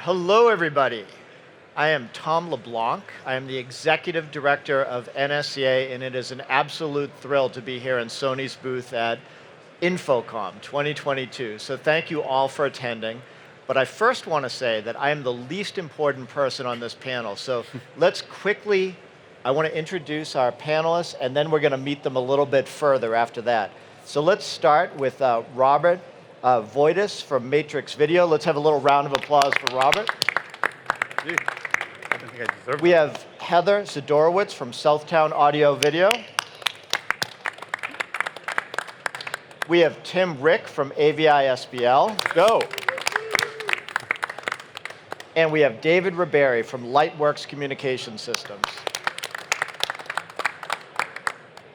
Hello, everybody. I am Tom LeBlanc. I am the Executive Director of NSCA, and it is an absolute thrill to be here in Sony's booth at Infocom 2022. So thank you all for attending. But I first want to say that I am the least important person on this panel. So let's quickly, I want to introduce our panelists, and then we're going to meet them a little bit further after that. So let's start with Robert Voitis from Matrix Video. Let's have a little round of applause for Robert. Gee, I don't think I deserve We it. have Heather Sedorwicz from Southtown Audio Video. We have Tim Rick from AVI SBL. Go. And we have David Ribery from Lightworks Communication Systems.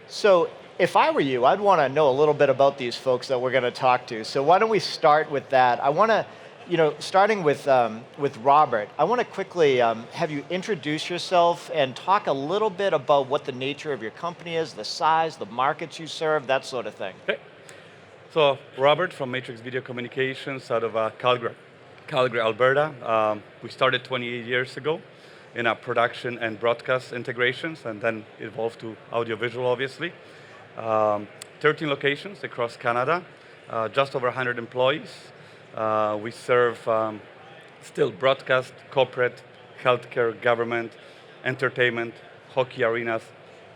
So if I were you, I'd want to know a little bit about these folks that we're going to talk to. So why don't we start with that? I want to, starting with Robert, I want to quickly have you introduce yourself and talk a little bit about what the nature of your company is, the size, the markets you serve, that sort of thing. Okay. So Robert from Matrix Video Communications out of Calgary, Alberta. We started 28 years ago in our production and broadcast integrations, and then evolved to audiovisual, obviously. 13 locations across Canada, just over 100 employees. We serve still broadcast, corporate, healthcare, government, entertainment, hockey arenas,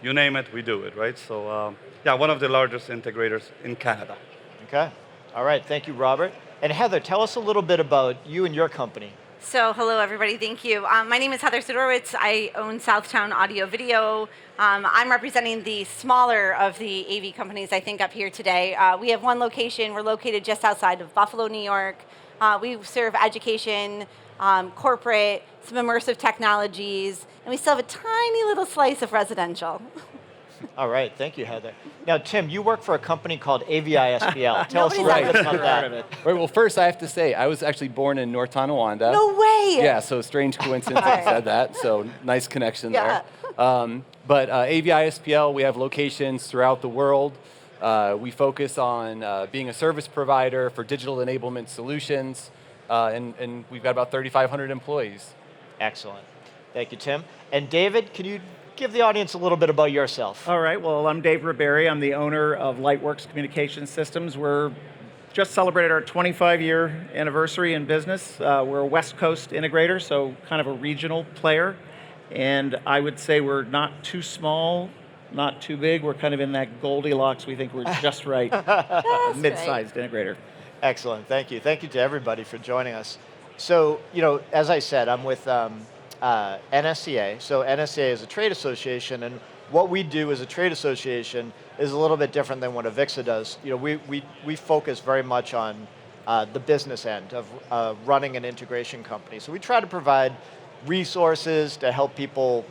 you name it, we do it, right? So yeah, one of the largest integrators in Canada. Okay. All right. Thank you, Robert. And Heather, tell us a little bit about you and your company. So, hello everybody, thank you. My name is Heather Sedorwicz. I own Southtown Audio Video. I'm representing the smaller of the AV companies, I think, up here today. We have one location. We're located just outside of Buffalo, New York. We serve education, corporate, some immersive technologies, and we still have a tiny little slice of residential. All right, thank you, Heather. Now, Tim, you work for a company called AVI SBL. Tell us a little Nobody's bit ever about heard that. of it. Right, well, first I have to say, I was actually born in North Tonawanda. No way! Yeah, so strange coincidence that you said that, so nice connection Yeah. there. But AVI SPL, we have locations throughout the world. We focus on being a service provider for digital enablement solutions, and we've got about 3,500 employees. Excellent. Thank you, Tim. And David, can you give the audience a little bit about yourself? All right, well, I'm Dave Ribery. I'm the owner of Lightworks Communication Systems. We're just celebrated our 25-year anniversary in business. We're a West Coast integrator, so kind of a regional player. And I would say we're not too small, not too big. We're kind of in that Goldilocks. We think we're just right, mid-sized integrator. Excellent. Thank you. Thank you to everybody for joining us. So, as I said, I'm with NSCA. So NSCA is a trade association, and what we do as a trade association is a little bit different than what Avixa does. We focus very much on the business end of running an integration company. So we try to provide resources to help people,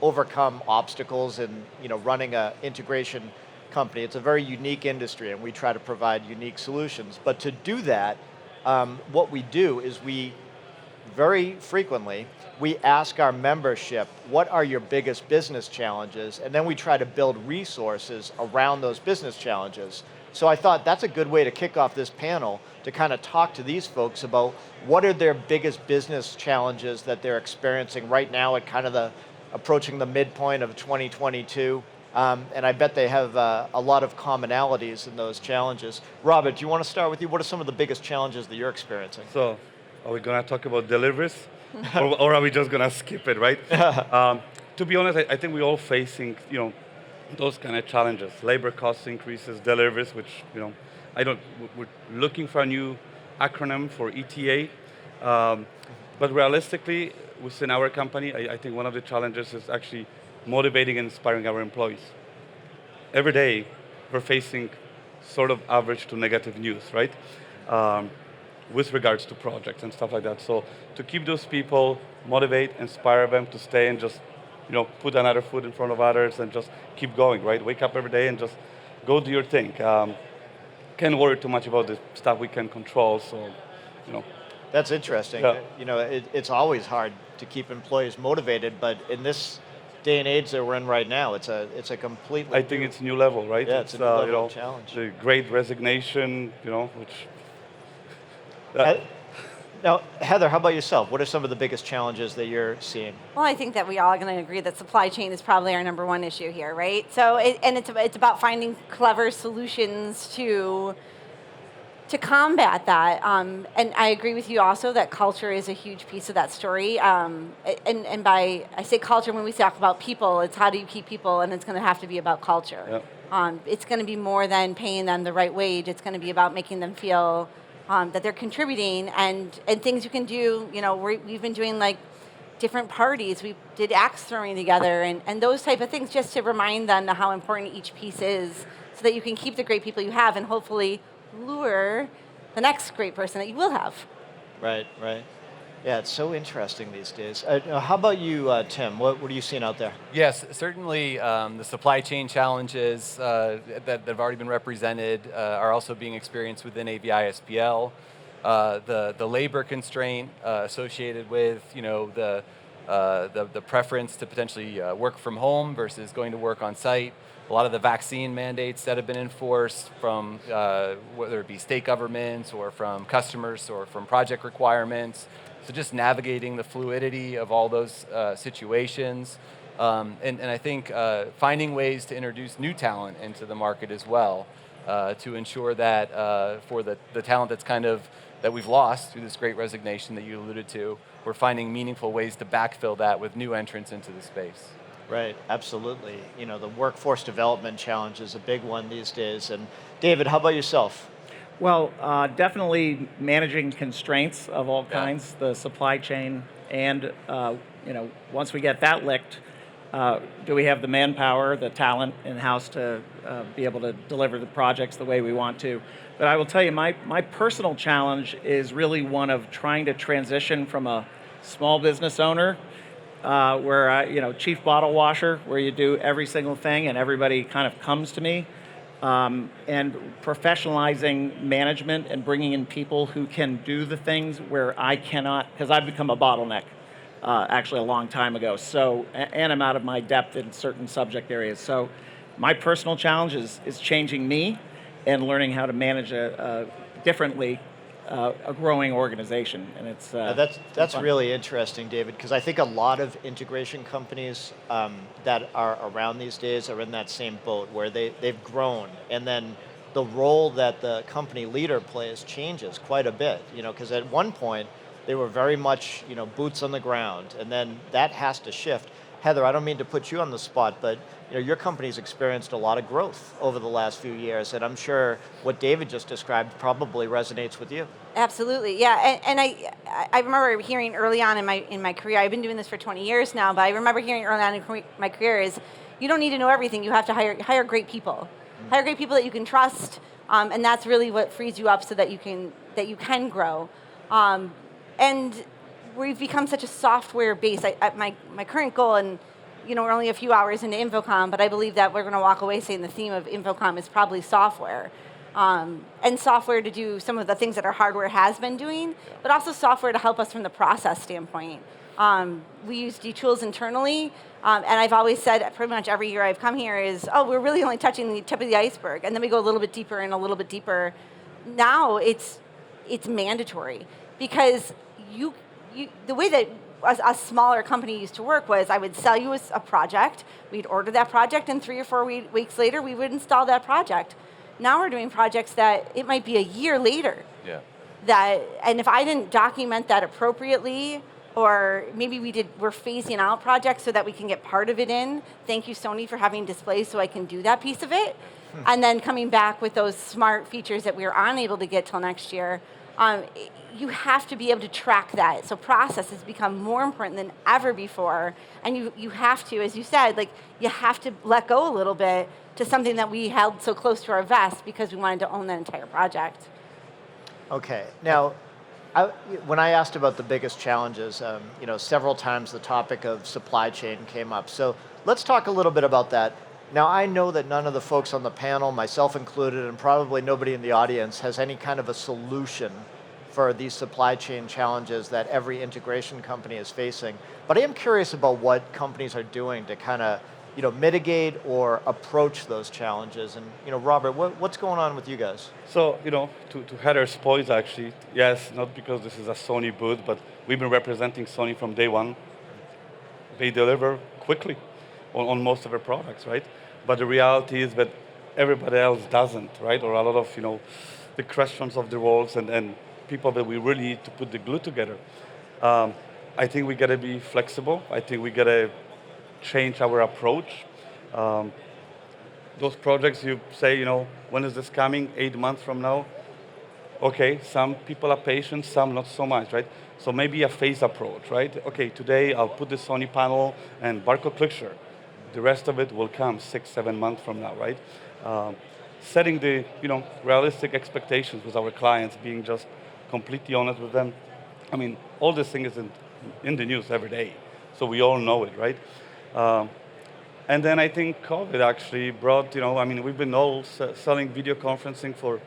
overcome obstacles in, running an integration company. It's a very unique industry, and we try to provide unique solutions. But to do that, what we do is very frequently, we ask our membership, what are your biggest business challenges? And then we try to build resources around those business challenges. So I thought that's a good way to kick off this panel, to kind of talk to these folks about what are their biggest business challenges that they're experiencing right now at kind of approaching the midpoint of 2022. And I bet they have a lot of commonalities in those challenges. Robert, do you want to start with you? What are some of the biggest challenges that you're experiencing? So are we going to talk about deliveries? or are we just going to skip it, right? To be honest, I think we're all facing, those kind of challenges. Labor cost increases, deliveries, which, we're looking for a new acronym for ETA. But realistically, within our company, I think one of the challenges is actually motivating and inspiring our employees. Every day, we're facing sort of average to negative news, right? With regards to projects and stuff like that. So to keep those people, motivate, inspire them to stay and just, put another foot in front of others and just keep going, right? Wake up every day and just go do your thing. Can't worry too much about the stuff we can control, so, That's interesting. Yeah. It's always hard to keep employees motivated, but in this day and age that we're in right now, it's a completely I think it's a new level, right? Yeah, it's a new level challenge. The great resignation, which... Now, Heather, how about yourself? What are some of the biggest challenges that you're seeing? Well, I think that we all are going to agree that supply chain is probably our number one issue here, right? So, it's about finding clever solutions to combat that. And I agree with you also that culture is a huge piece of that story. And by I say culture when we talk about people, it's how do you keep people, and it's going to have to be about culture. Yep. It's going to be more than paying them the right wage. It's going to be about making them feel that they're contributing and things you can do. You know, we've been doing like different parties. We did axe throwing together and those type of things just to remind them how important each piece is so that you can keep the great people you have and hopefully lure the next great person that you will have. Right, right. Yeah, it's so interesting these days. How about you, Tim? What are you seeing out there? Yes, certainly the supply chain challenges that have already been represented are also being experienced within AVI SPL. The labor constraint associated with the preference to potentially work from home versus going to work on site. A lot of the vaccine mandates that have been enforced from whether it be state governments or from customers or from project requirements. So just navigating the fluidity of all those situations. And I think finding ways to introduce new talent into the market as well to ensure that for the talent that we've lost through this great resignation that you alluded to, we're finding meaningful ways to backfill that with new entrants into the space. Right, absolutely. You know, the workforce development challenge is a big one these days. And David, how about yourself? Well, definitely managing constraints of all kinds, the supply chain, and once we get that licked, do we have the manpower, the talent in-house to be able to deliver the projects the way we want to? But I will tell you, my personal challenge is really one of trying to transition from a small business owner, where chief bottle washer, where you do every single thing and everybody kind of comes to me. And professionalizing management and bringing in people who can do the things where I cannot, because I've become a bottleneck actually a long time ago. So, and I'm out of my depth in certain subject areas. So my personal challenge is changing me and learning how to manage differently a growing organization, and it's that's really interesting, David, because I think a lot of integration companies that are around these days are in that same boat where they've grown, and then the role that the company leader plays changes quite a bit. You know, because at one point they were very much boots on the ground, and then that has to shift. Heather, I don't mean to put you on the spot, but your company's experienced a lot of growth over the last few years, and I'm sure what David just described probably resonates with you. Absolutely, yeah. And I remember hearing early on in my career. I've been doing this for 20 years now, but I remember hearing early on in my career is you don't need to know everything. You have to hire great people, hire great people that you can trust, and that's really what frees you up so that you can grow. And we've become such a software base. My current goal, and we're only a few hours into InfoComm, but I believe that we're going to walk away saying the theme of InfoComm is probably software. And software to do some of the things that our hardware has been doing, but also software to help us from the process standpoint. We use D-Tools internally, and I've always said pretty much every year I've come here is, we're really only touching the tip of the iceberg, and then we go a little bit deeper and a little bit deeper. Now it's mandatory because the way that a smaller company used to work was I would sell you a project, we'd order that project, and 3 or 4 weeks later we would install that project. Now we're doing projects that it might be a year later. Yeah. And if I didn't document that appropriately, or maybe we're phasing out projects so that we can get part of it in. Thank you, Sony, for having displays so I can do that piece of it. And then coming back with those smart features that we were unable to get till next year. You have to be able to track that. So process has become more important than ever before. And you have to, as you said, you have to let go a little bit to something that we held so close to our vest because we wanted to own that entire project. Okay. Now, when I asked about the biggest challenges, several times the topic of supply chain came up. So let's talk a little bit about that. Now, I know that none of the folks on the panel, myself included, and probably nobody in the audience, has any kind of a solution for these supply chain challenges that every integration company is facing. But I am curious about what companies are doing to kind of mitigate or approach those challenges? And Robert, what's going on with you guys? So, to Heather's point, actually, yes, not because this is a Sony booth, but we've been representing Sony from day one. They deliver quickly on most of their products, right? But the reality is that everybody else doesn't, right? Or a lot of, the Crestons of the world and people that we really need to put the glue together. I think we gotta be flexible. I think we gotta change our approach. Those projects you say, when is this coming? 8 months from now? Okay, some people are patient, some not so much, right? So maybe a phase approach, right? Okay, today I'll put the Sony panel and barcode picture. The rest of it will come 6, 7 months from now, right? Setting the realistic expectations with our clients, being just completely honest with them. I mean, all this thing is in the news every day, so we all know it, right? And then I think COVID actually brought, we've been all selling video conferencing for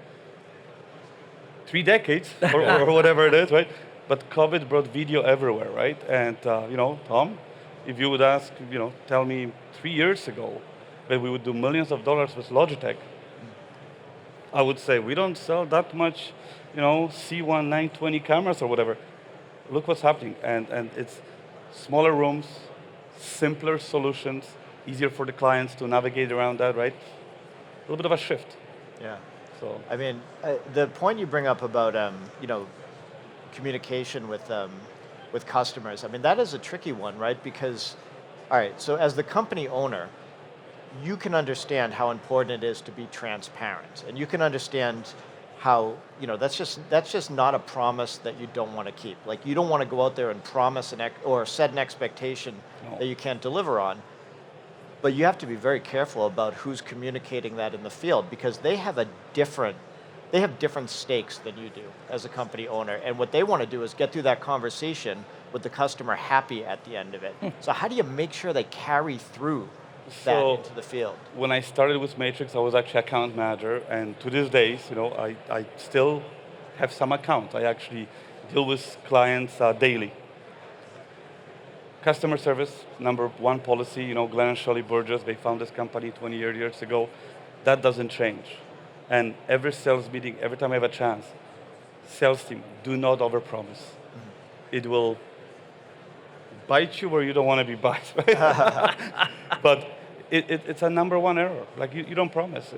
3 decades or whatever it is, right? But COVID brought video everywhere, right? And Tom, if you would ask, tell me 3 years ago that we would do millions of dollars with Logitech, I would say we don't sell that much, C1 920 cameras or whatever. Look what's happening, and it's smaller rooms, simpler solutions, easier for the clients to navigate around that, right? A little bit of a shift. Yeah. So I mean, the point you bring up about communication with customers, I mean, that is a tricky one, right? Because, all right, so as the company owner, you can understand how important it is to be transparent, and you can understand how that's just not a promise that you don't want to keep. Like, you don't want to go out there and promise or set an expectation that you can't deliver on. But you have to be very careful about who's communicating that in the field, because they have different stakes than you do as a company owner, and what they want to do is get through that conversation with the customer happy at the end of it. So how do you make sure they carry through that into the field? When I started with Matrix, I was actually account manager, and to this day, I still have some accounts. I actually deal with clients daily. Customer service, number one policy. Glenn and Shirley Burgess, they found this company 20 years ago. That doesn't change. And every sales meeting, every time I have a chance, sales team, do not overpromise. It will bite you where you don't want to be bite, right? But it's a number one error. Like, you don't promise,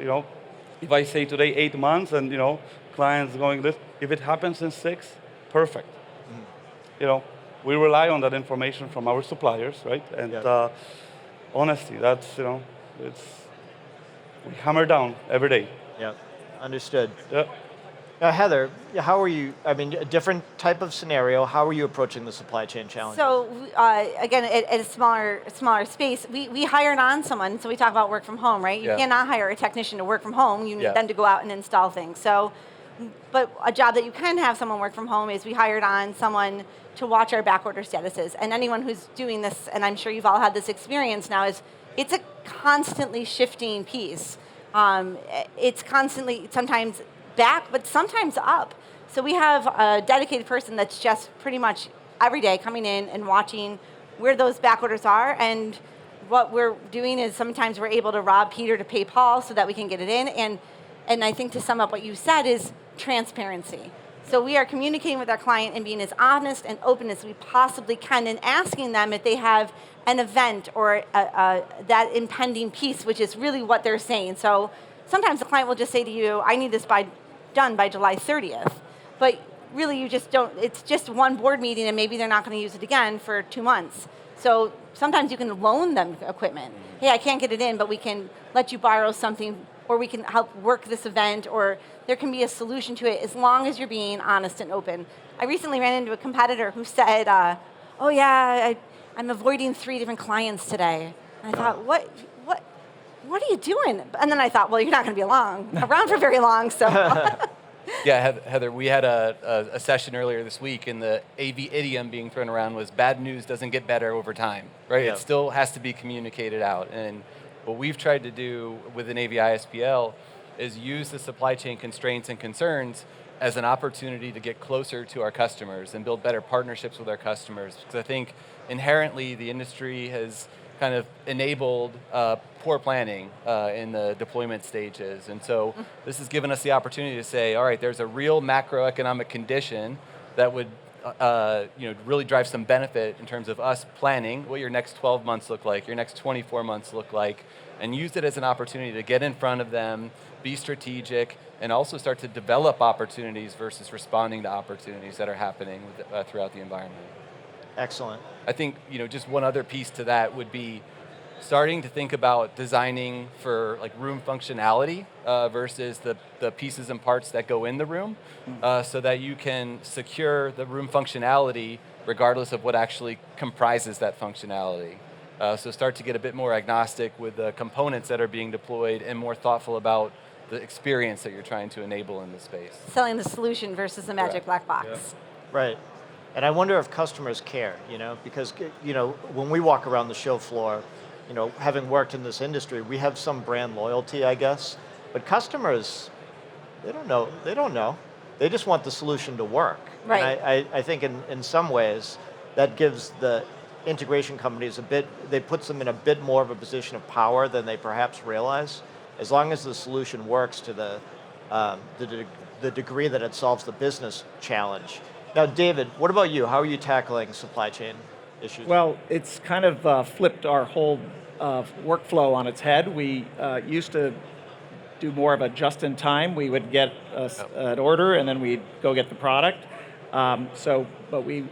If I say today 8 months and, clients going this, if it happens in 6, perfect. We rely on that information from our suppliers, right? And honesty, that's, we hammer down every day. Yeah, understood. Yeah. Now, Heather, how are you, a different type of scenario, how are you approaching the supply chain challenge? So again, at a smaller space, we hired on someone, so we talk about work from home, right? You cannot hire a technician to work from home, you need them to go out and install things. So, but a job that you can have someone work from home is we hired on someone to watch our back order statuses. And anyone who's doing this, and I'm sure you've all had this experience now, is it's a constantly shifting piece. It's constantly sometimes back, but sometimes up. So we have a dedicated person that's just pretty much every day coming in and watching where those back orders are. And what we're doing is sometimes we're able to rob Peter to pay Paul so that we can get it in. And I think to sum up what you said is transparency. So we are communicating with our client and being as honest and open as we possibly can, and asking them if they have an event or that impending piece, which is really what they're saying. So sometimes the client will just say to you, I need this done by July 30th. But really you just don't, it's just one board meeting and maybe they're not going to use it again for 2 months. So sometimes you can loan them equipment. Hey, I can't get it in, but we can let you borrow something, or we can help work this event, or there can be a solution to it as long as you're being honest and open. I recently ran into a competitor who said, oh yeah, I'm avoiding 3 different clients today. And I thought, what are you doing? And then I thought, well, you're not going to be around for very long, so. Yeah, Heather, we had a session earlier this week, and the AV idiom being thrown around was bad news doesn't get better over time, right? Yeah. It still has to be communicated out. And what we've tried to do with an AV ISPL is use the supply chain constraints and concerns as an opportunity to get closer to our customers and build better partnerships with our customers. Because I think inherently the industry has kind of enabled poor planning in the deployment stages. And so this has given us the opportunity to say, all right, there's a real macroeconomic condition that would really drive some benefit in terms of us planning what your next 12 months look like, your next 24 months look like, and use it as an opportunity to get in front of them, be strategic, and also start to develop opportunities versus responding to opportunities that are happening throughout the environment. Excellent. I think just one other piece to that would be starting to think about designing for like room functionality versus the pieces and parts that go in the room, so that you can secure the room functionality regardless of what actually comprises that functionality. So start to get a bit more agnostic with the components that are being deployed and more thoughtful about the experience that you're trying to enable in the space. Selling the solution versus the magic black box. Yeah. Right. And I wonder if customers care, because, when we walk around the show floor, having worked in this industry, we have some brand loyalty, I guess. But customers, they don't know. They just want the solution to work. Right. And I think in some ways, that gives the integration companies they puts them in a bit more of a position of power than they perhaps realize. As long as the solution works to the degree that it solves the business challenge. Now, David, what about you? How are you tackling supply chain issues? Well, it's kind of flipped our whole workflow on its head. We used to do more of a just-in-time. We would get an order, and then we'd go get the product. But we,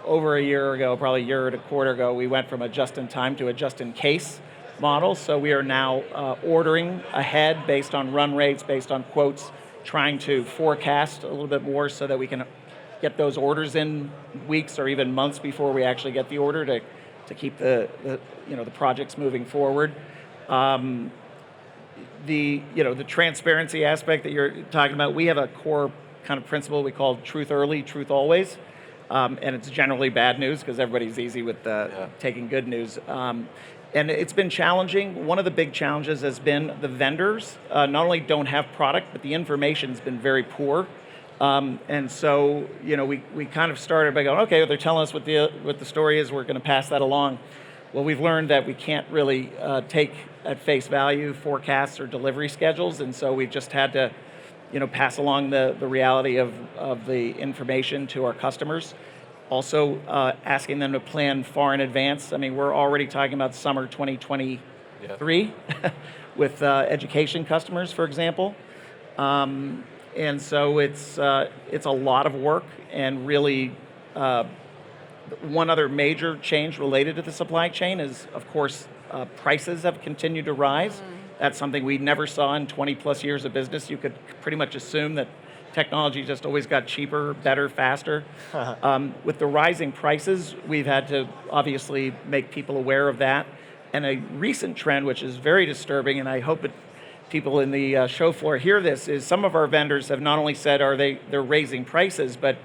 over a year ago, probably a year and a quarter ago, we went from a just-in-time to a just-in-case model. So we are now ordering ahead based on run rates, based on quotes, trying to forecast a little bit more so that we can get those orders in weeks or even months before we actually get the order to keep the projects moving forward. The transparency aspect that you're talking about, we have a core kind of principle we call truth early, truth always. And it's generally bad news because everybody's easy with taking good news. And it's been challenging. One of the big challenges has been the vendors not only don't have product, but the information's been very poor. And so, we kind of started by going, okay, they're telling us what the story is, we're going to pass that along. Well, we've learned that we can't really take at face value forecasts or delivery schedules, and so we've just had to, pass along the reality of the information to our customers. Also, asking them to plan far in advance. I mean, we're already talking about summer 2023 with education customers, for example. And so it's a lot of work, and really one other major change related to the supply chain is, of course, prices have continued to rise. That's something we never saw in 20 plus years of business. You could pretty much assume that technology just always got cheaper, better, faster. With the rising prices, we've had to obviously make people aware of that. And a recent trend, which is very disturbing, and I hope people in the show floor hear this, is some of our vendors have not only said they're raising prices, but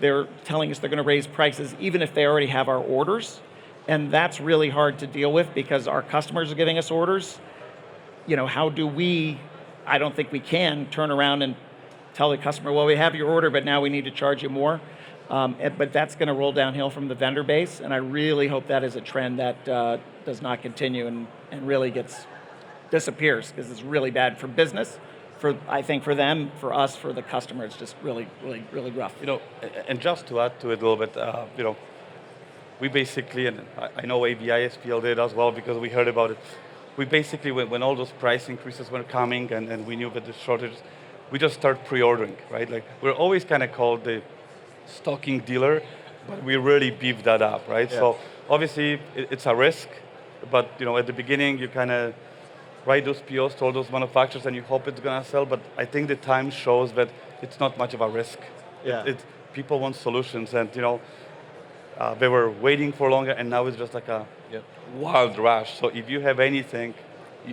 they're telling us they're going to raise prices even if they already have our orders. And that's really hard to deal with because our customers are giving us orders. How do we, I don't think we can turn around and tell the customer, well, we have your order, but now we need to charge you more. But that's going to roll downhill from the vendor base, and I really hope that is a trend that does not continue and really disappears, because it's really bad for business, I think for them, for us, for the customer. It's just really, really, really rough. And just to add to it a little bit, we basically, and I know AVI-SPL did as well because we heard about it. We basically, when all those price increases were coming and we knew that the shortages, we just start pre-ordering, right? Like, we're always kind of called the stocking dealer, but we really beef that up, right? Yeah. So obviously it's a risk, but at the beginning you kind of write those POs to all those manufacturers and you hope it's gonna sell, but I think the time shows that it's not much of a risk. Yeah. People want solutions, and they were waiting for longer, and now it's just like a wild rush. So if you have anything,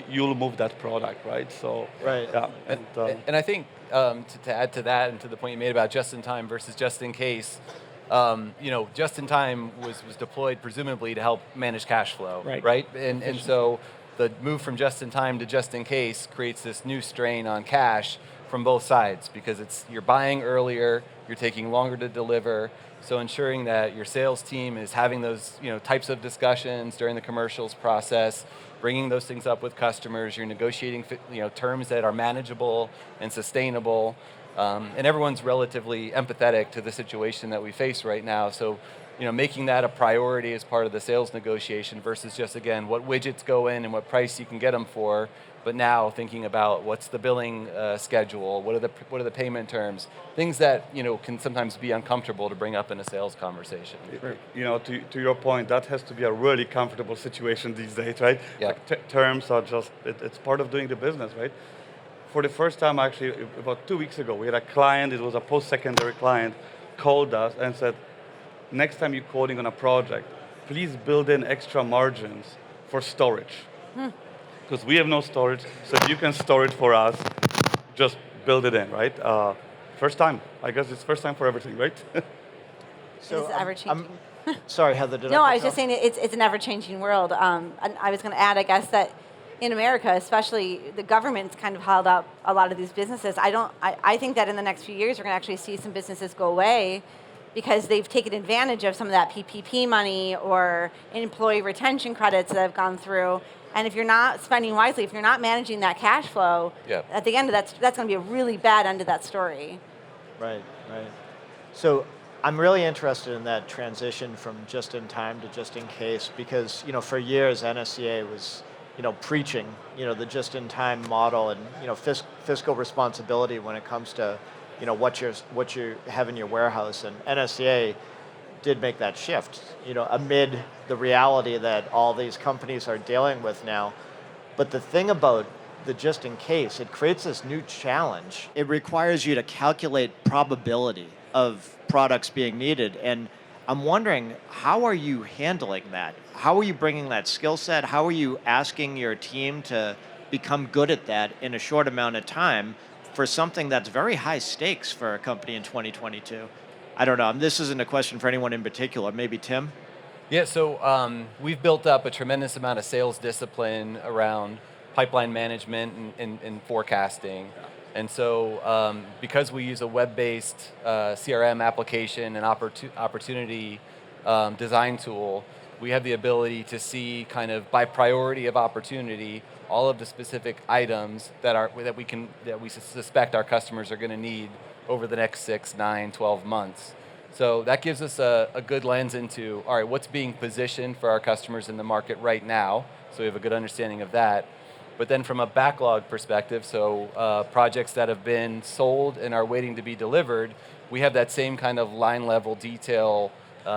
you'll move that product, right? So Right. yeah. And I think to add to that and to the point you made about just-in-time versus just-in-case, just-in-time was deployed presumably to help manage cash flow, right? And so the move from just-in-time to just-in-case creates this new strain on cash from both sides, because you're buying earlier, you're taking longer to deliver. So ensuring that your sales team is having those types of discussions during the commercials process, bringing those things up with customers, you're negotiating terms that are manageable and sustainable, and everyone's relatively empathetic to the situation that we face right now. So making that a priority as part of the sales negotiation versus just, again, what widgets go in and what price you can get them for, but now thinking about what's the billing schedule, what are the payment terms, things that can sometimes be uncomfortable to bring up in a sales conversation. To your point, that has to be a really comfortable situation these days, right? Yeah. Like terms are just, it's part of doing the business, right? For the first time, actually, about 2 weeks ago, we had a client, it was a post-secondary client, called us and said, next time you're quoting on a project, please build in extra margins for storage. Because we have no storage, so if you can store it for us, just build it in, right? First time. I guess it's first time for everything, right? So it's ever-changing. Sorry, Heather, did I? No, I was just saying it's an ever-changing world. And I was going to add, I guess, that in America, especially, the government's kind of held up a lot of these businesses. I think that in the next few years, we're going to actually see some businesses go away because they've taken advantage of some of that PPP money or employee retention credits that have gone through. And if you're not spending wisely, if you're not managing that cash flow, at the end of that's going to be a really bad end of that story. Right. So I'm really interested in that transition from just in time to just in case, because for years NSCA was preaching the just in time model and fiscal responsibility when it comes to what you have in your warehouse, and NSCA did make that shift amid the reality that all these companies are dealing with now. But the thing about the just in case, it creates this new challenge. It requires you to calculate probability of products being needed, and I'm wondering, how are you handling that? How are you bringing that skill set? How are you asking your team to become good at that in a short amount of time for something that's very high stakes for a company in 2022? I don't know. This isn't a question for anyone in particular. Maybe Tim? Yeah, so we've built up a tremendous amount of sales discipline around pipeline management and forecasting. And so because we use a web-based CRM application and opportunity design tool, we have the ability to see kind of by priority of opportunity all of the specific items that we suspect our customers are going to need over the next 6, 9, 12 months. So that gives us a good lens into, all right, what's being positioned for our customers in the market right now, so we have a good understanding of that. But then from a backlog perspective, so projects that have been sold and are waiting to be delivered, we have that same kind of line level detail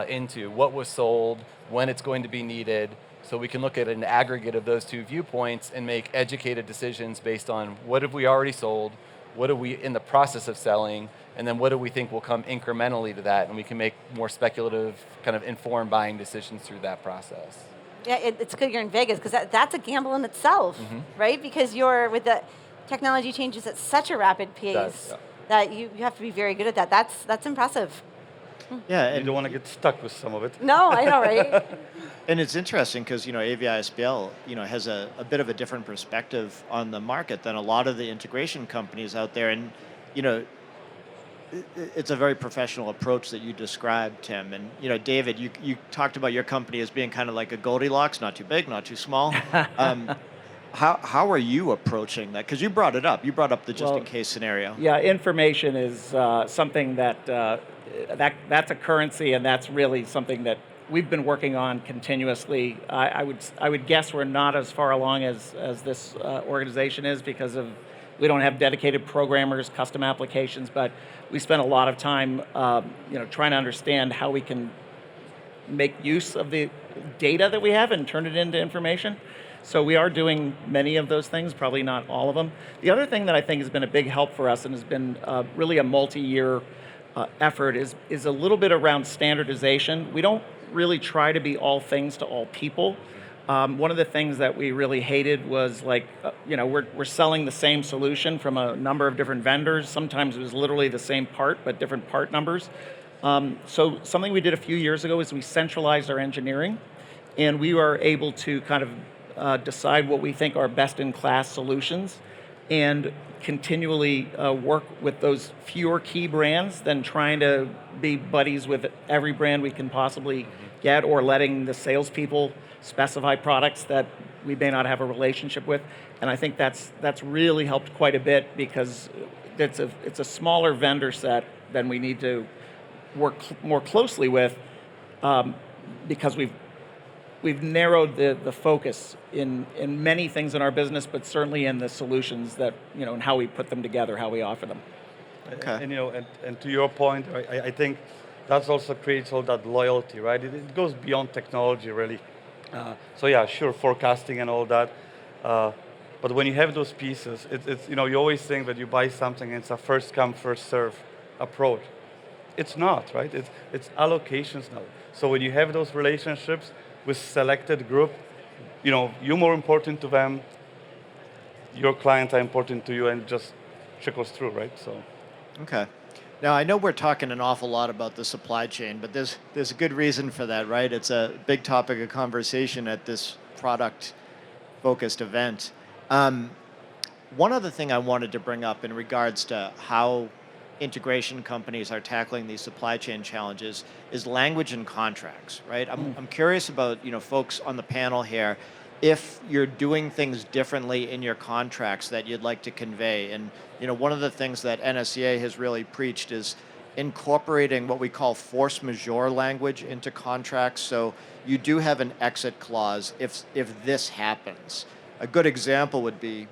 into what was sold, when it's going to be needed, so we can look at an aggregate of those two viewpoints and make educated decisions based on what have we already sold, what are we in the process of selling, and then what do we think will come incrementally to that, and we can make more speculative, kind of informed buying decisions through that process. Yeah, it's good you're in Vegas because that's a gamble in itself, right? Because you're with the technology changes at such a rapid pace that you have to be very good at that. That's impressive. Yeah, and you don't want to get stuck with some of it. No, I know, right? And it's interesting because AVI-SPL has a bit of a different perspective on the market than a lot of the integration companies out there, and it's a very professional approach that you described, Tim. And David, you talked about your company as being kind of like a Goldilocks, not too big, not too small. How are you approaching that? Because you brought it up. You brought up the just-in-case scenario. Yeah, information is something that's a currency, and that's really something that we've been working on continuously. I would guess we're not as far along as this organization is because we don't have dedicated programmers, custom applications, but we spend a lot of time trying to understand how we can make use of the data that we have and turn it into information. So we are doing many of those things, probably not all of them. The other thing that I think has been a big help for us and has been really a multi-year effort is a little bit around standardization. We don't really try to be all things to all people. One of the things that we really hated was we're selling the same solution from a number of different vendors. Sometimes it was literally the same part, but different part numbers. So something we did a few years ago is we centralized our engineering, and we were able to kind of decide what we think are best-in-class solutions. And continually work with those fewer key brands than trying to be buddies with every brand we can possibly get, or letting the salespeople specify products that we may not have a relationship with. And I think that's really helped quite a bit, because it's a smaller vendor set than we need to work more closely with, because we've narrowed the focus in many things in our business, but certainly in the solutions that, and how we put them together, how we offer them. Okay. And to your point, I think that also creates all that loyalty, right? It goes beyond technology, really. So yeah, sure, forecasting and all that. But when you have those pieces, it's you always think that you buy something and it's a first come, first serve approach. It's not, right? It's allocations now. So when you have those relationships with selected group, you're more important to them, your clients are important to you, and it just trickles through, right? So. Okay. Now, I know we're talking an awful lot about the supply chain, but there's a good reason for that, right? It's a big topic of conversation at this product-focused event. One other thing I wanted to bring up in regards to how integration companies are tackling these supply chain challenges is language and contracts, right? I'm curious about, folks on the panel here, if you're doing things differently in your contracts that you'd like to convey. And, one of the things that NSCA has really preached is incorporating what we call force majeure language into contracts. So you do have an exit clause if this happens. A good example would be,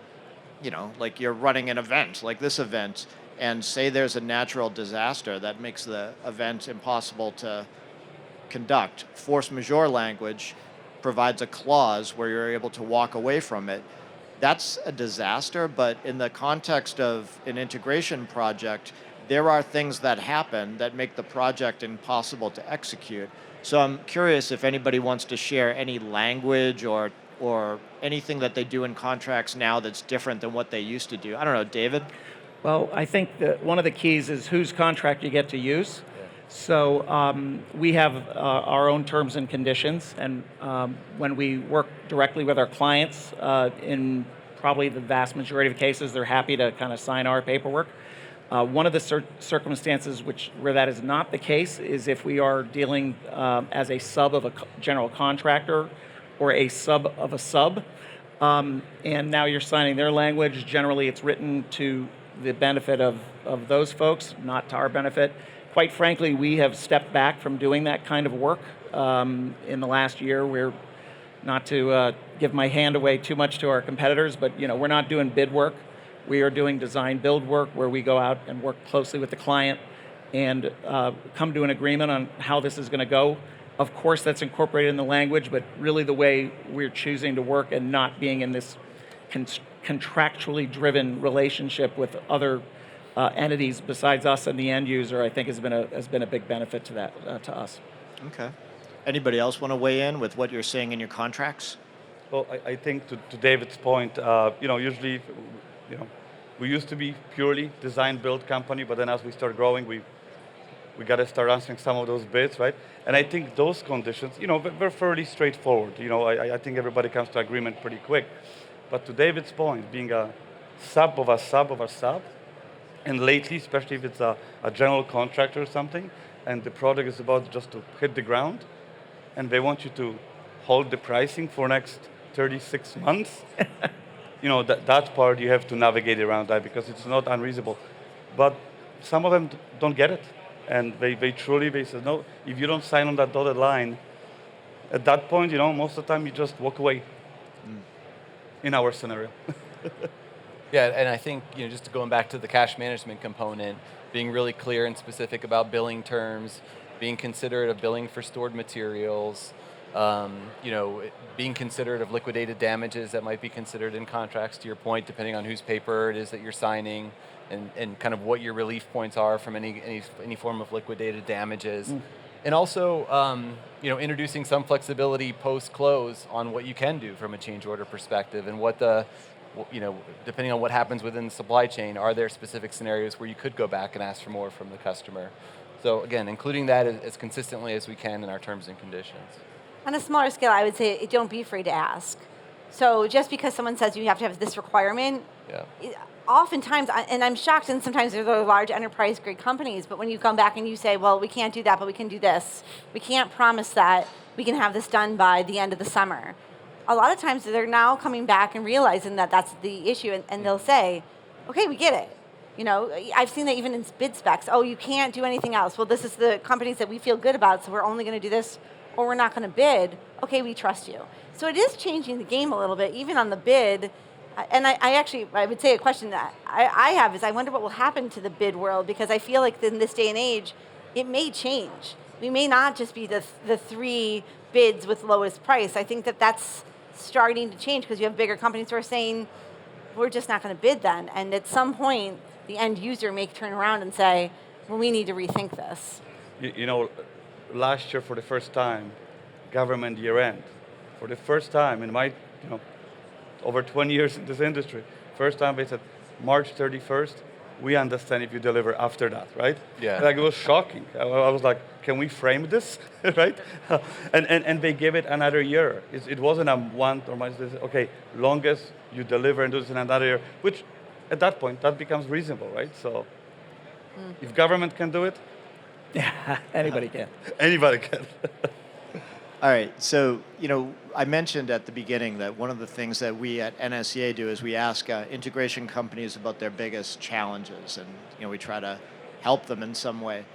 like you're running an event, like this event, and say there's a natural disaster that makes the event impossible to conduct. Force majeure language provides a clause where you're able to walk away from it. That's a disaster, but in the context of an integration project, there are things that happen that make the project impossible to execute. So I'm curious if anybody wants to share any language or anything that they do in contracts now that's different than what they used to do. I don't know, David? Well, I think that one of the keys is whose contract you get to use. So we have our own terms and conditions, and when we work directly with our clients, in probably the vast majority of cases, they're happy to kind of sign our paperwork. One of the circumstances where that is not the case is if we are dealing as a sub of a general contractor or a sub of a sub, and now you're signing their language. Generally, it's written to the benefit of those folks, not to our benefit. Quite frankly, we have stepped back from doing that kind of work in the last year. We're not to give my hand away too much to our competitors, but we're not doing bid work. We are doing design build work where we go out and work closely with the client and come to an agreement on how this is going to go. Of course, that's incorporated in the language, but really the way we're choosing to work and not being in this contractually driven relationship with other entities besides us and the end user, I think has been a big benefit to that to us. Okay. Anybody else want to weigh in with what you're seeing in your contracts? Well, I think to David's point, usually, we used to be purely design build company, but then as we start growing, we got to start answering some of those bids, right? And I think those conditions, they're fairly straightforward. I think everybody comes to agreement pretty quick. But to David's point, being a sub of a sub of a sub, and lately, especially if it's a general contractor or something, and the product is about just to hit the ground, and they want you to hold the pricing for next 36 months, that part you have to navigate around that because it's not unreasonable. But some of them don't get it. And they say, no, if you don't sign on that dotted line, at that point, most of the time you just walk away in our scenario. Yeah, and I think, just going back to the cash management component, being really clear and specific about billing terms, being considerate of billing for stored materials, being considerate of liquidated damages that might be considered in contracts, to your point, depending on whose paper it is that you're signing, and kind of what your relief points are from any form of liquidated damages. And also, introducing some flexibility post-close on what you can do from a change order perspective, and what depending on what happens within the supply chain, are there specific scenarios where you could go back and ask for more from the customer? So again, including that as consistently as we can in our terms and conditions. On a smaller scale, I would say don't be afraid to ask. So just because someone says you have to have this requirement, Oftentimes, and I'm shocked, and sometimes they're the large enterprise grade companies, but when you come back and you say, well, we can't do that, but we can do this. We can't promise that we can have this done by the end of the summer. A lot of times they're now coming back and realizing that that's the issue, and they'll say, okay, we get it. I've seen that even in bid specs. Oh, you can't do anything else. Well, this is the companies that we feel good about, so we're only going to do this, or we're not going to bid. Okay, we trust you. So it is changing the game a little bit, even on the bid. And I would say a question that I have is I wonder what will happen to the bid world, because I feel like in this day and age, it may change. We may not just be the 3 bids with lowest price. I think that that's starting to change, because you have bigger companies who are saying, we're just not going to bid then. And at some point, the end user may turn around and say, well, we need to rethink this. Last year for the first time, government year end, for the first time in my, over 20 years in this industry, first time they said, March 31st, we understand if you deliver after that, right? Yeah. Like, it was shocking. I was like, can we frame this, right? and they gave it another year. It wasn't a one or much, okay, longest you deliver and do this in another year, which at that point, that becomes reasonable, right? So if government can do it, Yeah, anybody can. anybody can. All right, so I mentioned at the beginning that one of the things that we at NSCA do is we ask integration companies about their biggest challenges, and we try to help them in some way.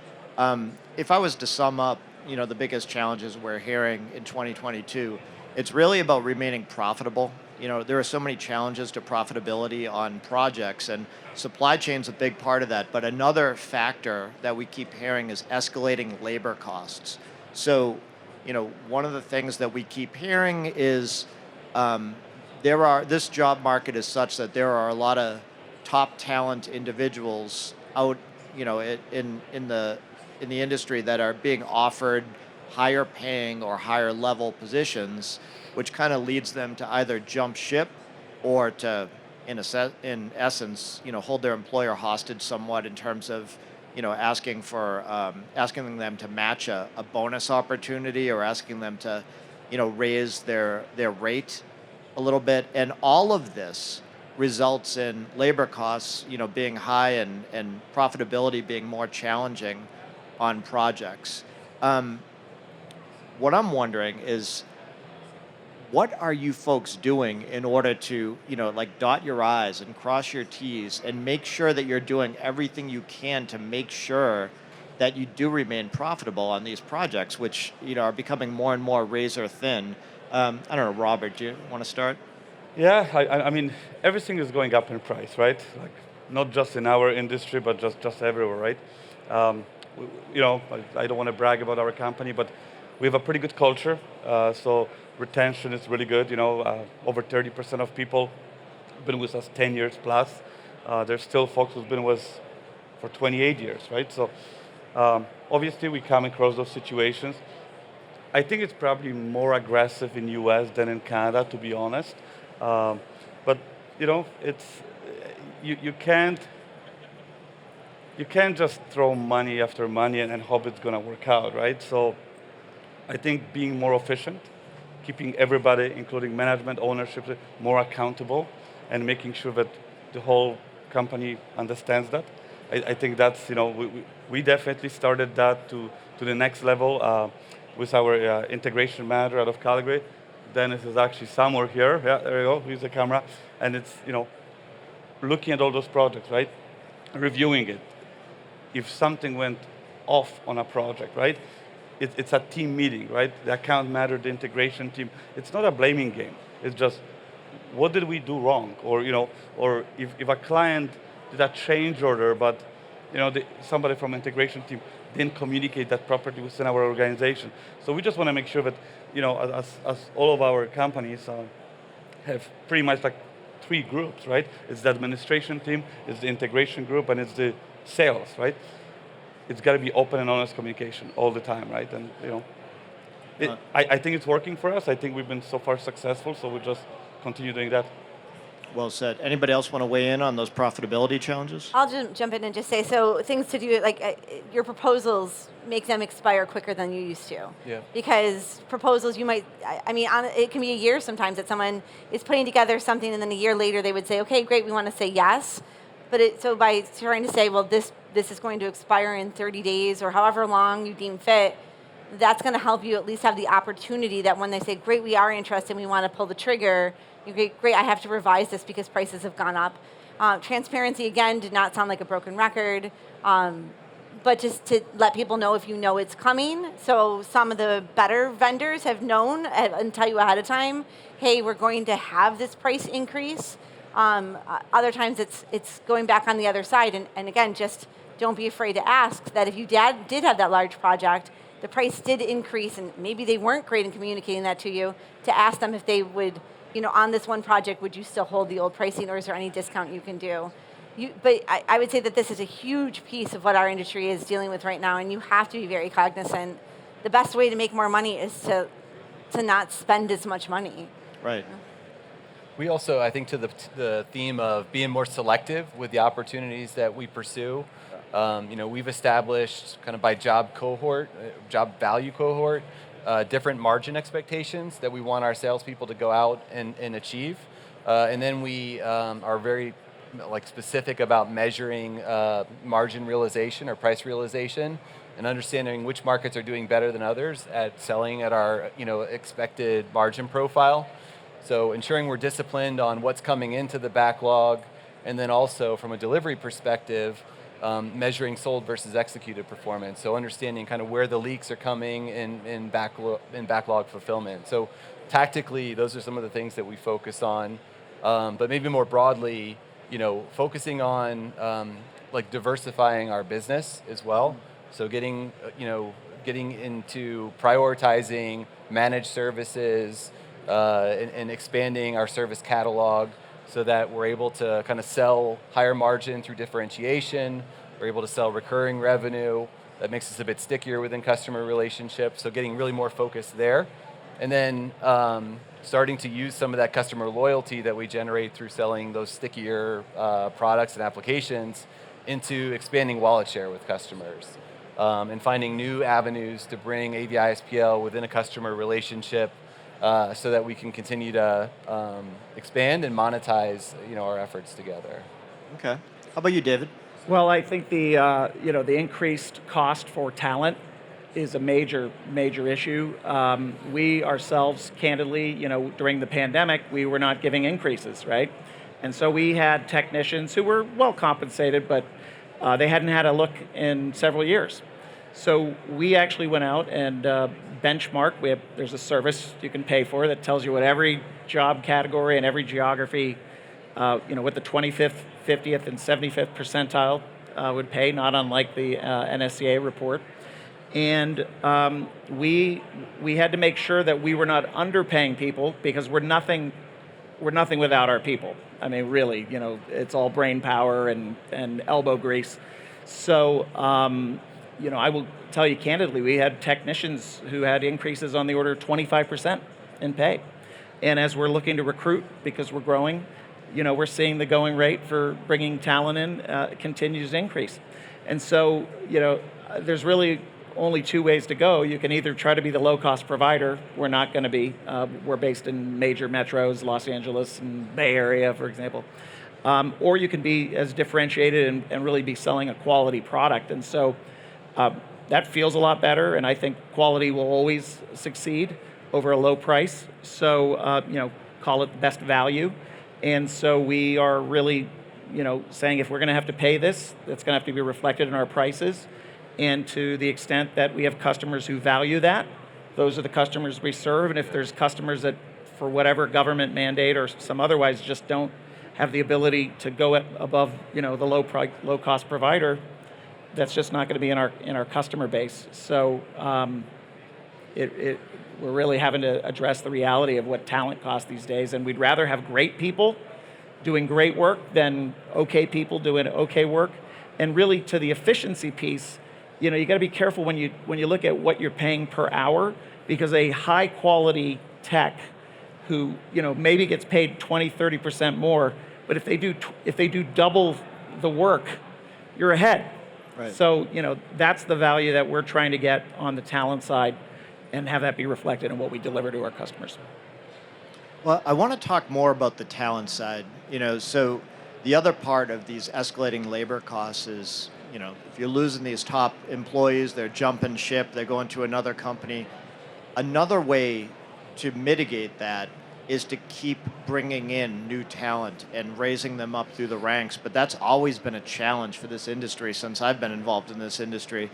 If I was to sum up, the biggest challenges we're hearing in 2022, it's really about remaining profitable. There are so many challenges to profitability on projects, and supply chain's a big part of that. But another factor that we keep hearing is escalating labor costs. So, one of the things that we keep hearing is this job market is such that there are a lot of top talent individuals out, in the industry that are being offered higher paying or higher level positions, which kind of leads them to either jump ship or to, in essence, hold their employer hostage somewhat in terms of, asking them to match a bonus opportunity, or asking them to, raise their rate a little bit. And all of this results in labor costs, being high and profitability being more challenging on projects. What I'm wondering is, what are you folks doing in order to, dot your I's and cross your T's and make sure that you're doing everything you can to make sure that you do remain profitable on these projects, which, are becoming more and more razor thin? I don't know, Robert, do you want to start? Yeah, I mean, everything is going up in price, right? Like, not just in our industry, but just everywhere, right? I don't want to brag about our company, but we have a pretty good culture. So retention is really good. Over 30% of people have been with us 10 years plus. There's still folks who've been with us for 28 years, right? So obviously we come across those situations. I think it's probably more aggressive in US than in Canada, to be honest. But it's you can't just throw money after money and hope it's going to work out, right? So I think being more efficient, keeping everybody, including management, ownership, more accountable, and making sure that the whole company understands that. I think that's, we definitely started that to the next level with our integration manager out of Calgary. Dennis is actually somewhere here. Yeah, there you go. Here's the camera. And it's, looking at all those projects, right? Reviewing it. If something went off on a project, right? It's a team meeting, right? The account manager, the integration team. It's not a blaming game. It's just, what did we do wrong? Or, or if a client did a change order, but, somebody from integration team didn't communicate that properly within our organization. So we just want to make sure that, as all of our companies have pretty much like 3 groups, right? It's the administration team, it's the integration group, and it's the sales, right? It's got to be open and honest communication all the time, right? And I think it's working for us. I think we've been so far successful, so we'll just continue doing that. Well said. Anybody else want to weigh in on those profitability challenges? I'll just jump in and just say, so things to do, like your proposals make them expire quicker than you used to. Yeah. Because proposals, you might, it can be a year sometimes that someone is putting together something and then a year later they would say, okay, great, we want to say yes. But so by trying to say, well, this is going to expire in 30 days or however long you deem fit, that's going to help you at least have the opportunity that when they say, great, we are interested, we want to pull the trigger, great, I have to revise this because prices have gone up. Transparency, again, did not sound like a broken record, but just to let people know if you know it's coming. So some of the better vendors have known and tell you ahead of time, hey, we're going to have this price increase. Other times it's going back on the other side. And again, just don't be afraid to ask that if you did have that large project, the price did increase and maybe they weren't great in communicating that to you, to ask them if they would, on this one project, would you still hold the old pricing or is there any discount you can do? But I would say that this is a huge piece of what our industry is dealing with right now, and you have to be very cognizant. The best way to make more money is to not spend as much money. Right. We also, I think, to the theme of being more selective with the opportunities that we pursue. We've established kind of by job value cohort, different margin expectations that we want our salespeople to go out and achieve. And then we are very specific about measuring margin realization or price realization and understanding which markets are doing better than others at selling at our expected margin profile. So ensuring we're disciplined on what's coming into the backlog, and then also from a delivery perspective, measuring sold versus executed performance. So understanding kind of where the leaks are coming in backlog fulfillment. So tactically, those are some of the things that we focus on. But maybe more broadly, focusing on diversifying our business as well. So getting into prioritizing managed services and expanding our service catalog, so that we're able to kind of sell higher margin through differentiation. We're able to sell recurring revenue that makes us a bit stickier within customer relationships. So getting really more focused there. And then starting to use some of that customer loyalty that we generate through selling those stickier products and applications into expanding wallet share with customers. And finding new avenues to bring AV ISPL within a customer relationship, so that we can continue to expand and monetize, our efforts together. Okay. How about you, David? Well, I think the increased cost for talent is a major issue. We ourselves, candidly, during the pandemic, we were not giving increases, right? And so we had technicians who were well compensated, but they hadn't had a look in several years. So we actually went out and benchmarked. There's a service you can pay for that tells you what every job category and every geography, what the 25th, 50th, and 75th percentile would pay, not unlike the NSCA report. And we had to make sure that we were not underpaying people, because we're nothing without our people. I mean, really, it's all brain power and elbow grease. So, I will tell you candidly, we had technicians who had increases on the order of 25% in pay. And as we're looking to recruit, because we're growing, we're seeing the going rate for bringing talent in continues to increase. And so, there's really only two ways to go. You can either try to be the low-cost provider. We're not going to be. We're based in major metros, Los Angeles and Bay Area, for example. Or you can be as differentiated and really be selling a quality product. And so that feels a lot better, and I think quality will always succeed over a low price. So, call it best value. And so we are really, saying if we're going to have to pay this, that's going to have to be reflected in our prices. And to the extent that we have customers who value that, those are the customers we serve. And if there's customers that, for whatever government mandate or some otherwise, just don't have the ability to go above, the low-cost provider, that's just not going to be in our customer base. So we're really having to address the reality of what talent costs these days, and we'd rather have great people doing great work than okay people doing okay work. And really, to the efficiency piece, you got to be careful when you look at what you're paying per hour, because a high quality tech who maybe gets paid 20, 30% more, but if they do double the work, you're ahead. Right. So that's the value that we're trying to get on the talent side, and have that be reflected in what we deliver to our customers. Well, I want to talk more about the talent side. So the other part of these escalating labor costs is, if you're losing these top employees, they're jumping ship, they're going to another company. Another way to mitigate that is to keep bringing in new talent and raising them up through the ranks. But that's always been a challenge for this industry since I've been involved in this industry.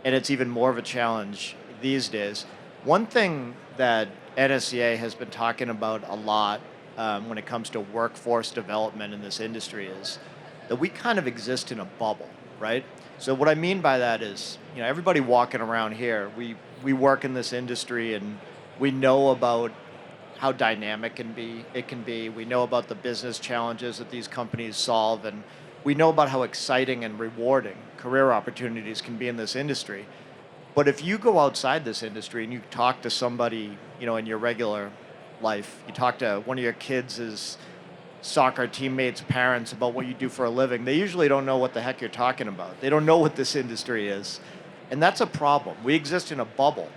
And it's even more of a challenge these days. One thing that NSCA has been talking about a lot when it comes to workforce development in this industry is that we kind of exist in a bubble, right? So what I mean by that is, everybody walking around here, we work in this industry and we know about how dynamic it can be. We know about the business challenges that these companies solve, and we know about how exciting and rewarding career opportunities can be in this industry. But if you go outside this industry and you talk to somebody, in your regular life, you talk to one of your kids' soccer teammates' parents about what you do for a living, they usually don't know what the heck you're talking about. They don't know what this industry is. And that's a problem. We exist in a bubble.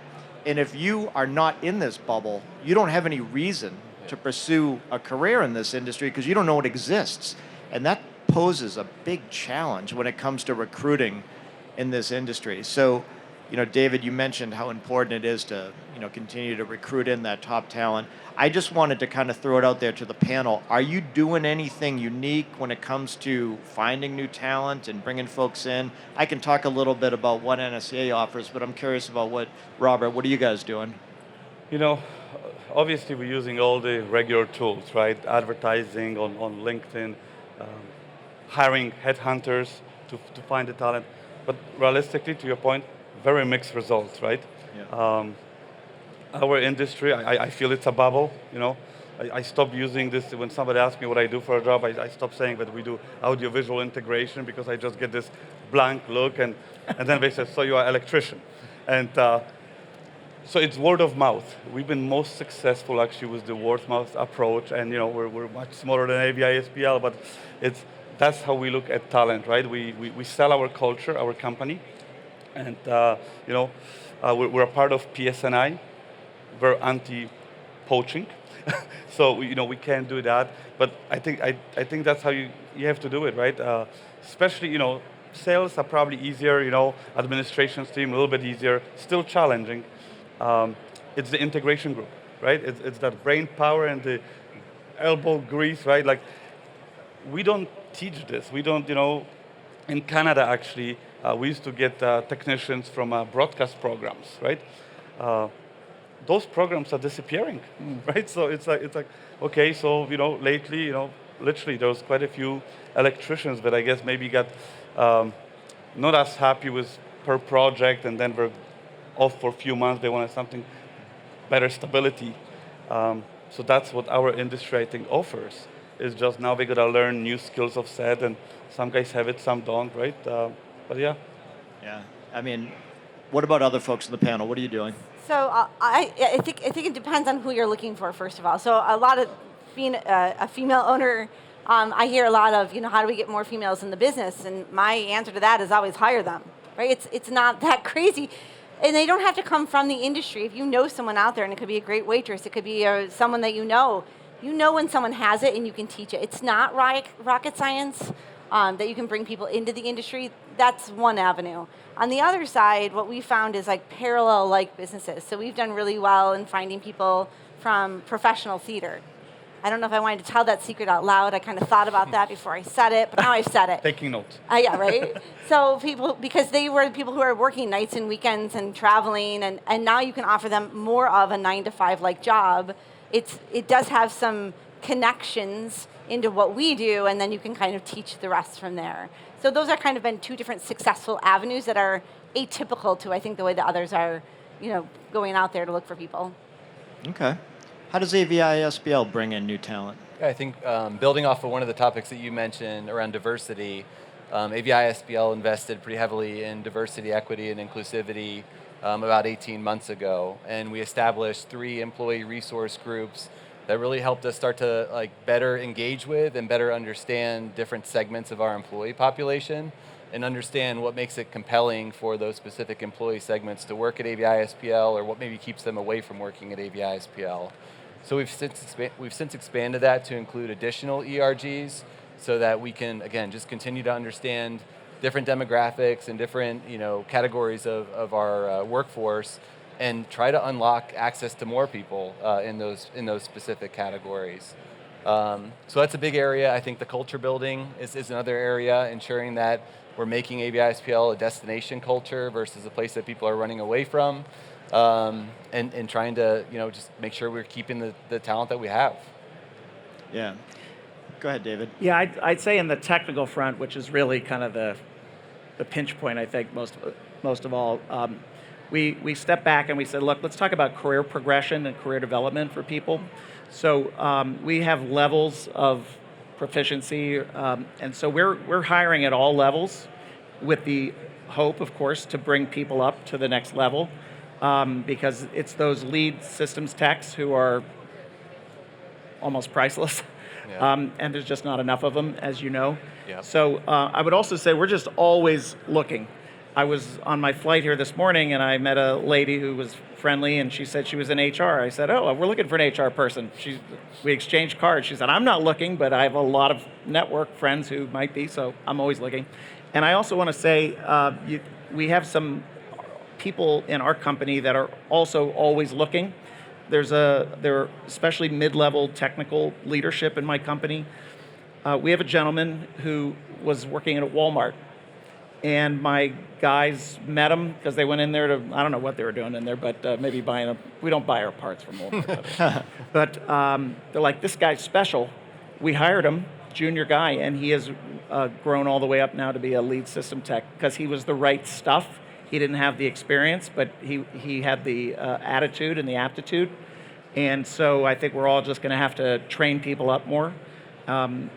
And if you are not in this bubble, you don't have any reason to pursue a career in this industry because you don't know it exists. And that poses a big challenge when it comes to recruiting in this industry. So, David, you mentioned how important it is to, continue to recruit in that top talent. I just wanted to kind of throw it out there to the panel. Are you doing anything unique when it comes to finding new talent and bringing folks in? I can talk a little bit about what NSCA offers, but I'm curious about Robert, what are you guys doing? Obviously we're using all the regular tools, right? Advertising on LinkedIn, hiring headhunters to find the talent. But realistically, to your point, very mixed results, right? Yeah. Our industry, I feel it's a bubble, I stopped using this when somebody asks me what I do for a job. I stopped saying that we do audiovisual integration because I just get this blank look and then they say, so you are an electrician. And so it's word of mouth. We've been most successful actually with the word of mouth approach, and we're much smaller than AVI SPL, but that's how we look at talent, right? We sell our culture, our company, and we're a part of PSNI. We're anti-poaching, so we can't do that. But I think that's how you have to do it, right? Especially sales are probably easier. Administration's team a little bit easier, still challenging. It's the integration group, right? It's that brain power and the elbow grease, right? Like we don't teach this. We don't. In Canada actually, we used to get technicians from broadcast programs, right? Those programs are disappearing, right? So it's like okay, so lately, literally there was quite a few electricians that I guess maybe got not as happy with per project, and then we're off for a few months. They wanted something better stability. So that's what our industry I think offers. Is just now they gotta learn new skills of set, and some guys have it, some don't, right? But yeah. Yeah. I mean, what about other folks on the panel? What are you doing? So I think it depends on who you're looking for, first of all. So a lot of being a female owner, I hear a lot of how do we get more females in the business? And my answer to that is always hire them, right? It's not that crazy, and they don't have to come from the industry. If you know someone out there, and it could be a great waitress, it could be someone that you know when someone has it and you can teach it. It's not rocket science. That you can bring people into the industry. That's one avenue. On the other side, what we found is like parallel-like businesses. So we've done really well in finding people from professional theater. I don't know if I wanted to tell that secret out loud. I kind of thought about that before I said it, but now I've said it. Taking notes. Yeah, right? So people, because they were the people who are working nights and weekends and traveling, and now you can offer them more of a 9-to-5 job. It does have some connections into what we do, and then you can kind of teach the rest from there. So those are kind of been two different successful avenues that are atypical to, I think, the way the others are, going out there to look for people. Okay. How does AVI SPL bring in new talent? I think building off of one of the topics that you mentioned around diversity, AVI SPL invested pretty heavily in diversity, equity, and inclusivity about 18 months ago, and we established 3 employee resource groups that really helped us start to better engage with and better understand different segments of our employee population and understand what makes it compelling for those specific employee segments to work at AVI-SPL or what maybe keeps them away from working at AVI-SPL. So we've since expanded that to include additional ERGs so that we can, again, just continue to understand different demographics and different categories of our workforce and try to unlock access to more people in those specific categories. So that's a big area. I think the culture building is another area, ensuring that we're making AVI-SPL a destination culture versus a place that people are running away from, and trying to just make sure we're keeping the talent that we have. Yeah. Go ahead, David. Yeah, I'd say in the technical front, which is really kind of the pinch point, I think, most of all, we stepped back and we said, look, let's talk about career progression and career development for people. So we have levels of proficiency, and so we're hiring at all levels with the hope, of course, to bring people up to the next level, because it's those lead systems techs who are almost priceless. Yeah. And there's just not enough of them, as you know. Yeah. So I would also say we're just always looking. I was on my flight here this morning, and I met a lady who was friendly, and she said she was in HR. I said, oh, we're looking for an HR person. We exchanged cards. She said, I'm not looking, but I have a lot of network friends who might be, so I'm always looking. And I also want to say we have some people in our company that are also always looking. There are especially mid-level technical leadership in my company. We have a gentleman who was working at Walmart, and my guys met him because they went in there to, I don't know what they were doing in there, but maybe buying them. We don't buy our parts from Walmart. But they're like, this guy's special. We hired him, junior guy, and he has grown all the way up now to be a lead system tech because he was the right stuff. He didn't have the experience, but he had the attitude and the aptitude. And so I think we're all just going to have to train people up more, and,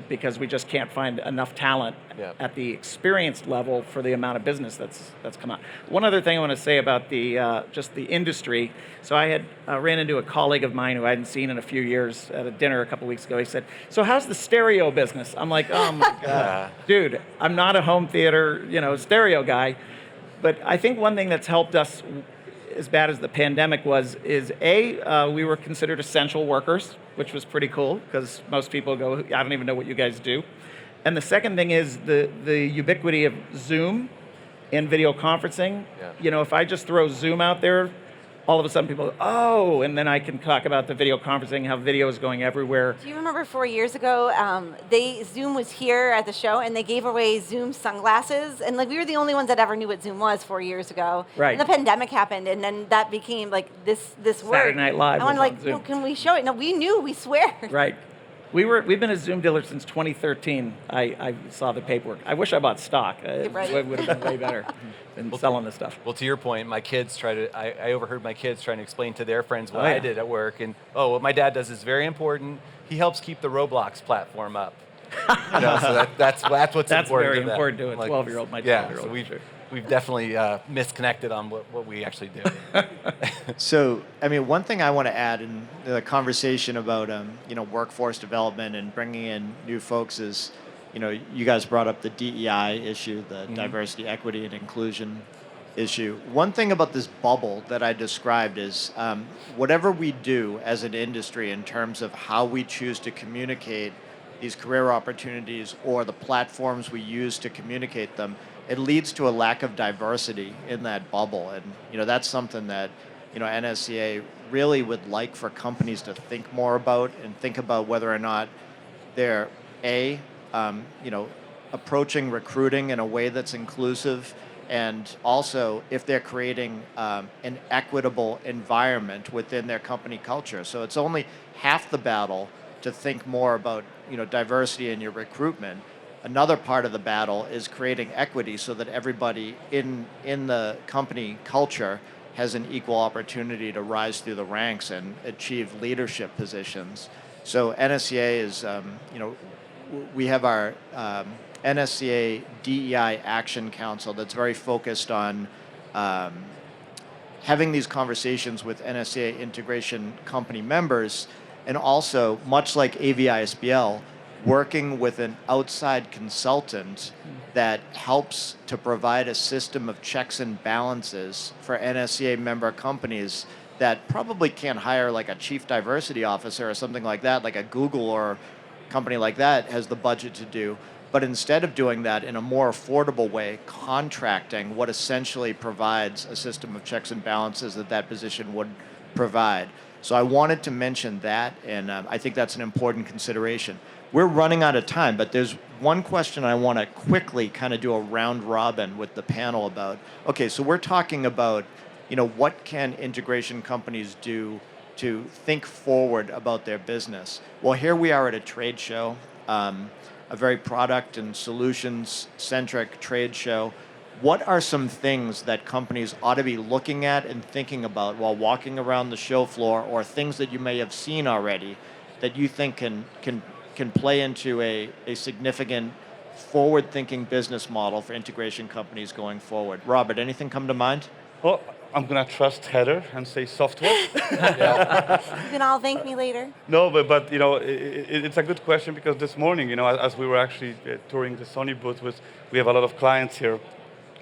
because we just can't find enough talent at the experienced level for the amount of business that's come out. One other thing I want to say about just the industry. So I had ran into a colleague of mine who I hadn't seen in a few years at a dinner a couple weeks ago. He said, so how's the stereo business? I'm like, oh my God, dude, I'm not a home theater, stereo guy. But I think one thing that's helped us, as bad as the pandemic is we were considered essential workers, which was pretty cool because most people go, I don't even know what you guys do. And the second thing is the ubiquity of Zoom and video conferencing. Yeah. If I just throw Zoom out there, all of a sudden people go, oh, and then I can talk about the video conferencing, how video is going everywhere. Do you remember 4 years ago, Zoom was here at the show and they gave away Zoom sunglasses, and we were the only ones that ever knew what Zoom was 4 years ago. Right. And the pandemic happened, and then that became this word. Saturday Night Live. I wanted no, can we show it? No, we knew, we swear. Right. We've been a Zoom dealer since 2013. I saw the paperwork. I wish I bought stock. It would have been way better than selling the stuff. Well, to your point, I overheard my kids trying to explain to their friends what I did at work, and what my dad does is very important. He helps keep the Roblox platform up. So that's what's that's important. Very to important to a 12-year-old. My 12-year-old. Yeah, so we've definitely misconnected on what we actually do. So, one thing I want to add in the conversation about, workforce development and bringing in new folks is, you guys brought up the DEI issue, the diversity, equity, and inclusion issue. One thing about this bubble that I described is whatever we do as an industry in terms of how we choose to communicate these career opportunities or the platforms we use to communicate them, it leads to a lack of diversity in that bubble. And that's something that NSCA really would like for companies to think more about and think about whether or not they're approaching recruiting in a way that's inclusive, and also if they're creating an equitable environment within their company culture. So it's only half the battle to think more about diversity in your recruitment. Another part of the battle is creating equity so that everybody in the company culture has an equal opportunity to rise through the ranks and achieve leadership positions. So NSCA is, we have our NSCA DEI Action Council that's very focused on having these conversations with NSCA integration company members And also, much like AVI-SPL, working with an outside consultant that helps to provide a system of checks and balances for NSCA member companies that probably can't hire like a chief diversity officer or something like that, like a Google or company like that has the budget to do. But instead of doing that in a more affordable way, contracting what essentially provides a system of checks and balances that position would provide. So I wanted to mention that, and I think that's an important consideration. We're running out of time, but there's one question I want to quickly kind of do a round robin with the panel about. Okay, so we're talking about, what can integration companies do to think forward about their business? Well, here we are at a trade show, a very product and solutions-centric trade show. What are some things that companies ought to be looking at and thinking about while walking around the show floor, or things that you may have seen already that you think can play into a significant forward-thinking business model for integration companies going forward? Robert, anything come to mind? Well, I'm going to trust Heather and say software. You can all thank me later. No, but it's a good question, because this morning, as we were actually touring the Sony booth, we have a lot of clients here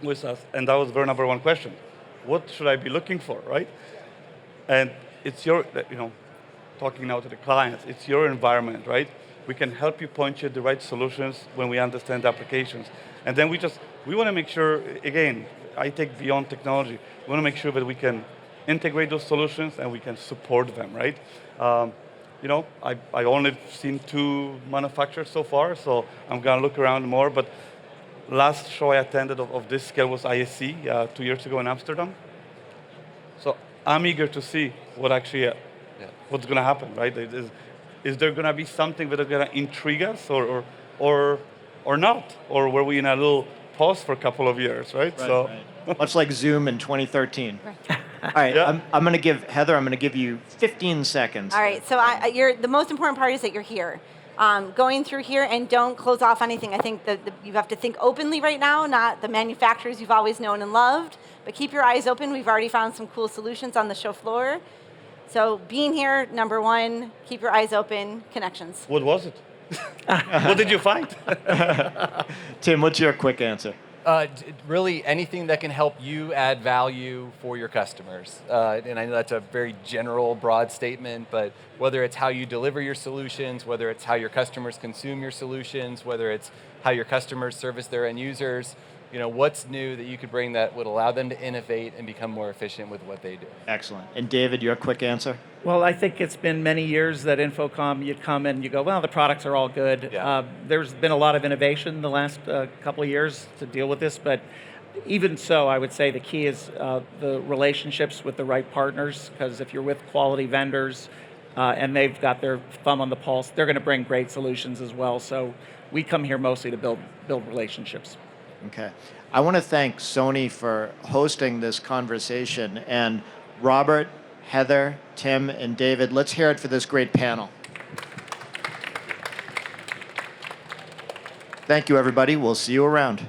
with us, and that was their number one question. What should I be looking for, right? And it's your, talking now to the clients, it's your environment, right? We can help you point you the right solutions when we understand the applications. And then we want to make sure, again, I take beyond technology, we want to make sure that we can integrate those solutions and we can support them, right? I only seen 2 manufacturers so far, so I'm going to look around more, but last show I attended of this scale was ISC 2 years ago in Amsterdam. So I'm eager to see what actually, what's going to happen, right? Is there going to be something that is going to intrigue us, or not? Or were we in a little pause for a couple of years, right? Right. Much like Zoom in 2013. Right. All right, Yeah. I'm going to give, Heather, I'm going to give you 15 seconds. All right, so the most important part is that you're here. Going through here, and don't close off anything. I think that you have to think openly right now, not the manufacturers you've always known and loved, but keep your eyes open. We've already found some cool solutions on the show floor. So being here, number one, keep your eyes open, connections. What was it? What did you find? Tim, what's your quick answer? Really anything that can help you add value for your customers. And I know that's a very general, broad statement, but whether it's how you deliver your solutions, whether it's how your customers consume your solutions, whether it's how your customers service their end users, what's new that you could bring that would allow them to innovate and become more efficient with what they do. Excellent. And David, your quick answer? Well, I think it's been many years that Infocom, you'd come and you go, well, the products are all good. Yeah. There's been a lot of innovation the last couple of years to deal with this, but even so, I would say the key is the relationships with the right partners, because if you're with quality vendors and they've got their thumb on the pulse, they're going to bring great solutions as well. So we come here mostly to build relationships. Okay. I want to thank Sony for hosting this conversation. And Robert, Heather, Tim, and David, let's hear it for this great panel. Thank you, everybody. We'll see you around.